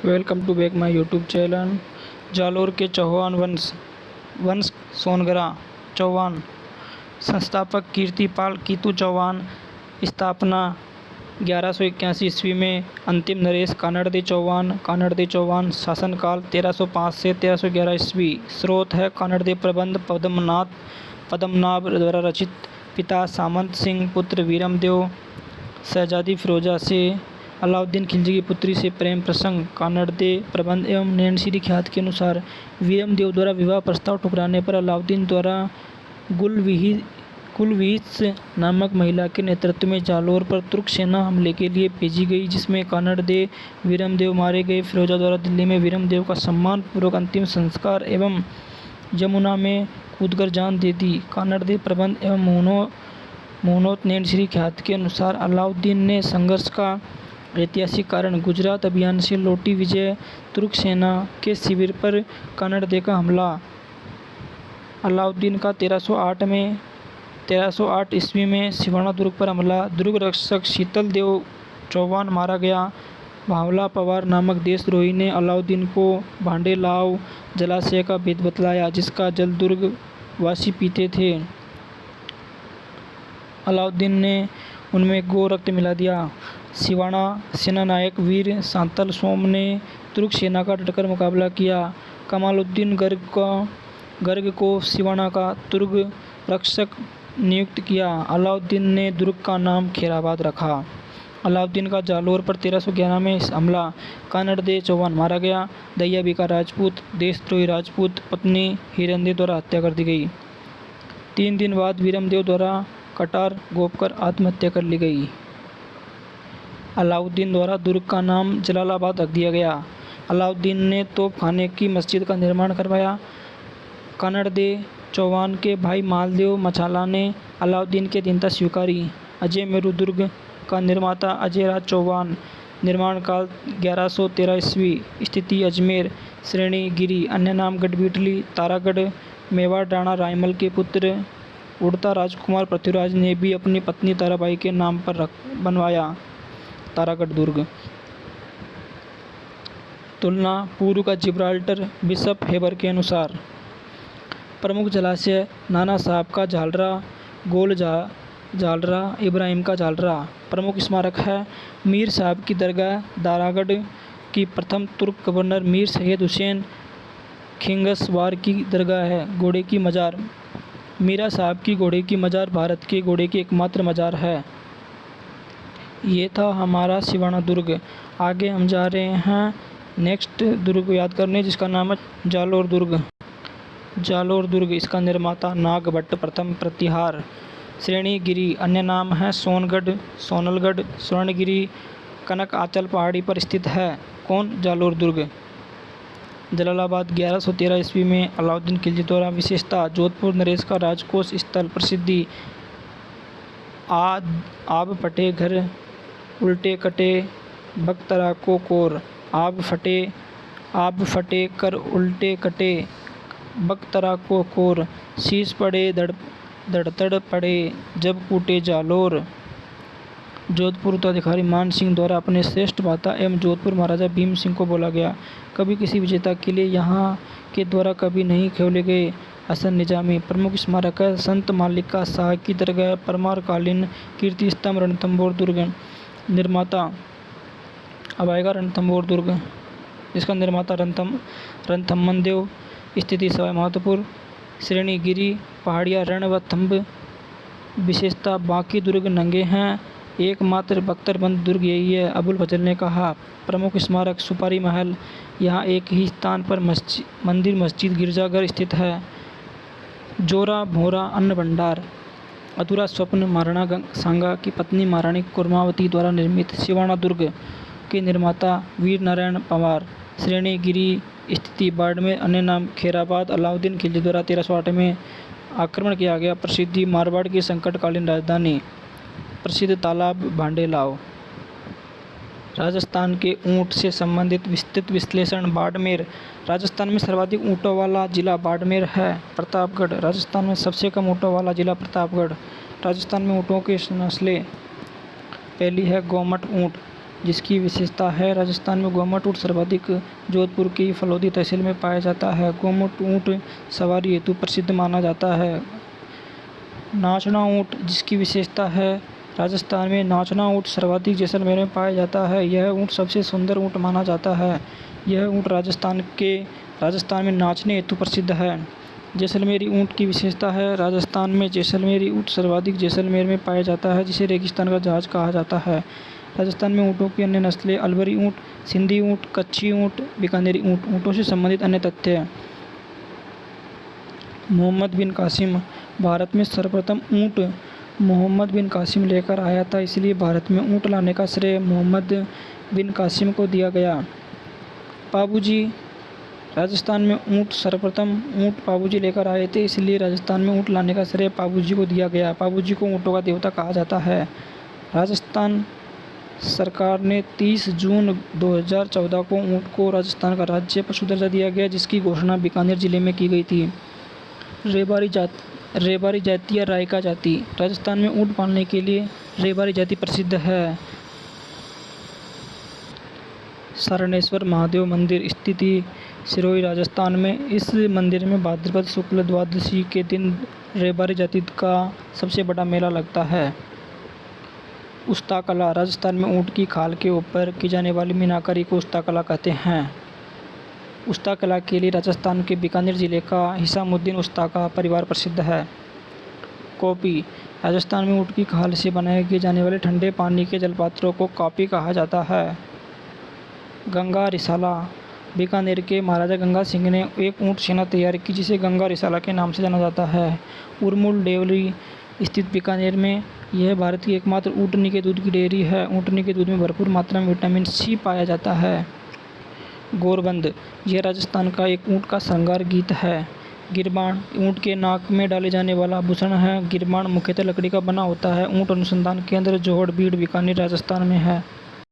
Welcome to back my YouTube channel. Jalore के चौहान वंश सोनगरा चौहान। संस्थापक कीर्तिपाल कीतू चौहान। स्थापना 1181 ईस्वी में। अंतिम नरेश कानड़दे चौहान। शासनकाल 1305 से 1311 ईस्वी। स्रोत है कानड़दे प्रबंध पद्मनाभ द्वारा रचित। पिता सामंत सिंह, पुत्र वीरमदेव। शहजादी फिरोजा से अलाउद्दीन खिलजी की पुत्री से प्रेम प्रसंग। कानड़दे प्रबंध एवं नैनशीरी ख्यात के अनुसार वीरमदेव द्वारा विवाह प्रस्ताव ठुकराने पर अलाउद्दीन द्वारा गुलविहिस नामक महिला के नेतृत्व में जालोर पर तुर्क सेना हमले के लिए भेजी गई, जिसमें कानड़दे वीरमदेव मारे गए। फिरोजा द्वारा दिल्ली में वीरमदेव का सम्मान पूर्वक अंतिम संस्कार एवं यमुना में कूदकर जान दे दी। कानड़दे प्रबंध एवं मोहनोत नैनशीरी ख्यात के अनुसार अलाउद्दीन ने संघर्ष का ऐतिहासिक कारण गुजरात अभियान से लौटी विजय, तुर्क सेना के शिविर पर कानड़दे का हमला। अलाउद्दीन का 1308 ईस्वी में सिवाना दुर्ग पर हमला। दुर्ग रक्षक शीतल देव चौहान मारा गया। भावला पवार नामक देशद्रोही ने अलाउद्दीन को भांडे लाव जलाशय का भेद बतलाया, जिसका जल दुर्ग वासी पीते थे। अलाउद्दीन ने उनमें गो रक्त मिला दिया। सिवाना सेनानायक वीर सांतल सोम ने तुर्क सेना का डटकर मुकाबला किया। कमालुद्दीन गर्ग को सिवाना का तुर्क रक्षक नियुक्त किया। अलाउद्दीन ने दुर्ग का नाम खैराबाद रखा। अलाउद्दीन का जालोर पर 1311 में हमला। कानड़दे चौहान मारा गया। दैया बिका राजपूत, देशद्रोही राजपूत पत्नी हिरंदे द्वारा हत्या कर दी गई। 3 दिन बाद वीरमदेव द्वारा कटार गोपकर आत्महत्या कर ली गई। अलाउद्दीन द्वारा दुर्ग का नाम जलालाबाद रख दिया गया। अलाउद्दीन ने तोप खाने की मस्जिद का निर्माण करवाया। कानड़दे चौहान के भाई मालदेव मछाला ने अलाउद्दीन की अधीनता स्वीकारी। अजय मेरू दुर्ग का निर्माता अजय राज चौहान। निर्माण काल 1113 ईस्वी। स्थिति अजमेर। श्रेणी गिरी। अन्य नाम गढ़बीटली, तारागढ़। मेवाड़ राणा रायमल के पुत्र उड़ता राजकुमार पृथ्वीराज ने भी अपनी पत्नी ताराबाई के नाम पर बनवाया तारागढ़ दुर्ग। तुलना पूर्व का जिब्राल्टर बिशप हेबर के अनुसार। प्रमुख जलाशय नाना साहब का झालरा, गोल झालरा, इब्राहिम का झालरा। प्रमुख स्मारक है मीर साहब की दरगाह दारागढ़ की प्रथम तुर्क गवर्नर मीर सैयद हुसैन खिंगसवार की दरगाह है। घोड़े की मजार। मीरा साहब की घोड़े की मजार भारत के घोड़े की एकमात्र मजार है। ये था हमारा सिवाना दुर्ग। आगे हम जा रहे हैं नेक्स्ट दुर्ग को याद करने, जिसका नाम है जालोर दुर्ग। जालोर दुर्ग, इसका निर्माता नागभट्ट प्रथम प्रतिहार। श्रेणी गिरी। अन्य नाम है सोनगढ़, सोनलगढ़, स्वर्णगिरी। कनक आंचल पहाड़ी पर स्थित है। कौन? जालोर दुर्ग। जलालाबाद 1113 ईस्वी में। अलाउद्दीन खिलजी द्वारा विशेषता। जोधपुर नरेश का राजकोष स्थल। प्रसिद्धि आब फटे घर उल्टे कटे बख्तरा को कोर। आब फटे कर उल्टे कटे बख्तरा को कोर। शीश पड़े धड़धड़ पड़े जब कूटे जालोर। जोधपुर उत्तराधिकारी मान सिंह द्वारा अपने श्रेष्ठ भ्राता एवं जोधपुर महाराजा भीम सिंह को बोला गया। कभी किसी विजेता के लिए यहाँ के द्वारा कभी नहीं खोले गए। हसन निजामी। प्रमुख स्मारक है संत मालिका शाह की दरगाह, परमारकालीन कीर्ति स्तंभ, रणथंभौर दुर्ग। निर्माता अब आएगा रणथंभौर दुर्ग, जिसका निर्माता रणथंभन देव। स्थिति सवाई माधोपुर। श्रेणी गिरी, पहाड़ियाँ, रण व थंभ। विशेषता बाकी दुर्ग नंगे हैं, एकमात्र बख्तरबंद दुर्ग यही है, अबुल फजल ने कहा। प्रमुख स्मारक सुपारी महल। यहाँ एक ही स्थान पर मंदिर, मस्जिद, गिरजाघर स्थित है। जोरा भोरा अन्न भंडार। अधूरा स्वप्न महाराणा सांगा की पत्नी महारानी कुर्मावती द्वारा निर्मित। सिवाना दुर्ग के निर्माता वीर नारायण पवार। श्रेणी गिरी। स्थिति बाड़मेर। अन्य नाम खैराबाद। अलाउद्दीन खिलजी द्वारा 1308 में आक्रमण किया गया। प्रसिद्धि मारवाड़ की संकटकालीन राजधानी। प्रसिद्ध तालाब भांडे लाव। राजस्थान के ऊंट से संबंधित विस्तृत विश्लेषण। बाड़मेर। राजस्थान में सर्वाधिक ऊँटों वाला जिला बाड़मेर है। प्रतापगढ़। राजस्थान में सबसे कम ऊँटों वाला जिला प्रतापगढ़। राजस्थान में ऊँटों की नस्लें। पहली है गोमट ऊँट, जिसकी विशेषता है। राजस्थान में गोमट ऊँट सर्वाधिक जोधपुर की फलौदी तहसील में पाया जाता है। गोमट ऊँट सवारी हेतु प्रसिद्ध माना जाता है। नाचना ऊँट, जिसकी विशेषता है। राजस्थान में नाचना ऊँट सर्वाधिक जैसलमेर में पाया जाता है। यह ऊँट सबसे सुंदर ऊँट माना जाता है। यह ऊँट राजस्थान में नाचने हेतु प्रसिद्ध है। जैसलमेरी ऊँट की विशेषता है। राजस्थान में जैसलमेरी ऊँट सर्वाधिक जैसलमेर में पाया जाता है, जिसे रेगिस्तान का जहाज कहा जाता है। राजस्थान में ऊँटों की अन्य नस्लें अलवरी ऊँट, सिंधी ऊँट, कच्छी ऊँट, बीकानेरी ऊँट। ऊँटों से संबंधित अन्य तथ्य। मोहम्मद बिन कासिम, भारत में सर्वप्रथम ऊँट मोहम्मद बिन कासिम लेकर आया था, इसलिए भारत में ऊँट लाने का श्रेय मोहम्मद बिन कासिम को दिया गया। पाबूजी, राजस्थान में सर्वप्रथम ऊँट पाबूजी लेकर आए थे, इसलिए राजस्थान में ऊँट लाने का श्रेय पाबूजी को दिया गया। पाबूजी को ऊँटों का देवता कहा जाता है। राजस्थान सरकार ने 30 जून 2014 को ऊँट को राजस्थान का राज्य पशु दर्जा दिया गया, जिसकी घोषणा बीकानेर जिले में की गई थी। रेबारी जाति या रायका जाति, राजस्थान में ऊँट पालने के लिए रेबारी जाति प्रसिद्ध है। सारणेश्वर महादेव मंदिर स्थित सिरोही, राजस्थान में। इस मंदिर में भाद्रपद शुक्ल द्वादशी के दिन रेबारी जाति का सबसे बड़ा मेला लगता है। उस्ता कला, राजस्थान में ऊँट की खाल के ऊपर की जाने वाली मीनाकारी को उस्ता कला कहते हैं। उस्ता कला के लिए राजस्थान के बीकानेर जिले का हिसामुद्दीन उस्ता का परिवार प्रसिद्ध है। कॉपी, राजस्थान में ऊँट की खाल से बनाए किए जाने वाले ठंडे पानी के जलपात्रों को कॉपी कहा जाता है। गंगा रिसाला, बीकानेर के महाराजा गंगा सिंह ने एक ऊँट सेना तैयार की, जिसे गंगा रिसाला के नाम से जाना जाता है। उर्मुल डेयरी स्थित बीकानेर में यह भारत की एकमात्र ऊँटनी के दूध की डेयरी है। ऊँटनी के दूध में भरपूर मात्रा में विटामिन सी पाया जाता है। गोरबंद, यह राजस्थान का एक ऊँट का श्रृंगार गीत है। गिरबान, ऊँट के नाक में डाले जाने वाला आभूषण है। गिरबान मुख्यतः लकड़ी का बना होता है। ऊँट अनुसंधान केंद्र जोहड़ बीड़ बीकानेर राजस्थान में है।